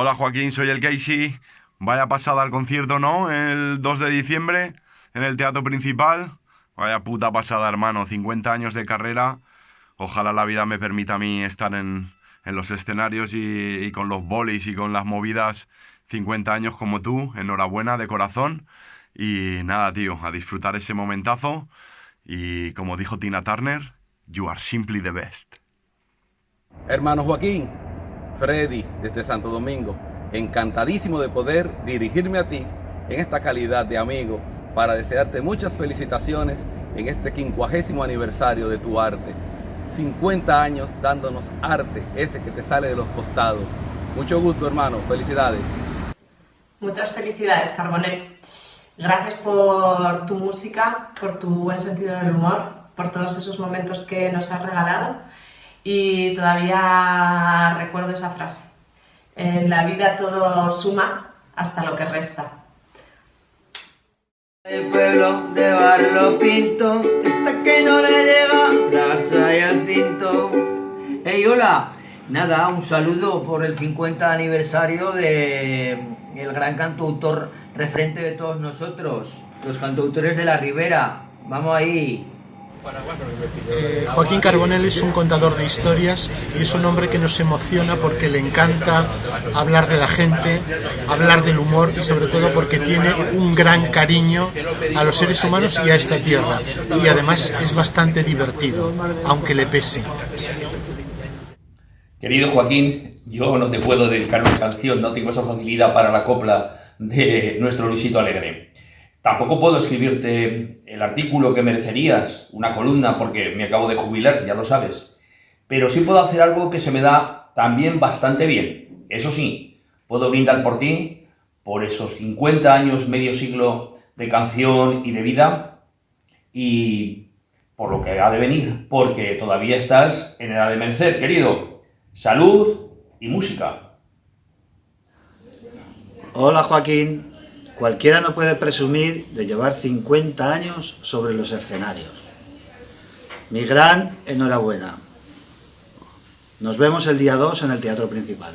Hola Joaquín, soy el Casey. Vaya pasada al concierto, ¿no? El 2 de diciembre en el Teatro Principal. Vaya puta pasada, hermano. 50 años de carrera. Ojalá la vida me permita a mí estar en los escenarios y con los bolis y con las movidas 50 años como tú. Enhorabuena, de corazón. Y nada, tío, a disfrutar ese momentazo. Y como dijo Tina Turner, you are simply the best. Hermano Joaquín, Freddy desde Santo Domingo, encantadísimo de poder dirigirme a ti en esta calidad de amigo para desearte muchas felicitaciones en este 50º aniversario de tu arte. 50 años dándonos arte, ese que te sale de los costados. Mucho gusto, hermano, felicidades. Muchas felicidades, Carbonell. Gracias por tu música, por tu buen sentido del humor, por todos esos momentos que nos has regalado. Y todavía recuerdo esa frase. En la vida todo suma hasta lo que resta. El pueblo de Barlo Pinto, está que no le llega grasa y al cinto. Hey, hola. Nada, un saludo por el 50 aniversario de el gran cantautor referente de todos nosotros, los cantautores de la Ribera. Vamos ahí. Joaquín Carbonell es un contador de historias y es un hombre que nos emociona porque le encanta hablar de la gente, hablar del humor y sobre todo porque tiene un gran cariño a los seres humanos y a esta tierra. Y además es bastante divertido, aunque le pese. Querido Joaquín, yo no te puedo dedicar una canción, no tengo esa facilidad para la copla de nuestro Luisito Alegre. Tampoco puedo escribirte el artículo que merecerías, una columna, porque me acabo de jubilar, ya lo sabes. Pero sí puedo hacer algo que se me da también bastante bien. Eso sí, puedo brindar por ti, por esos 50 años, medio siglo de canción y de vida, y por lo que ha de venir, porque todavía estás en edad de merecer, querido. Salud y música. Hola Joaquín. Cualquiera no puede presumir de llevar 50 años sobre los escenarios. Mi gran enhorabuena. Nos vemos el día 2 en el Teatro Principal.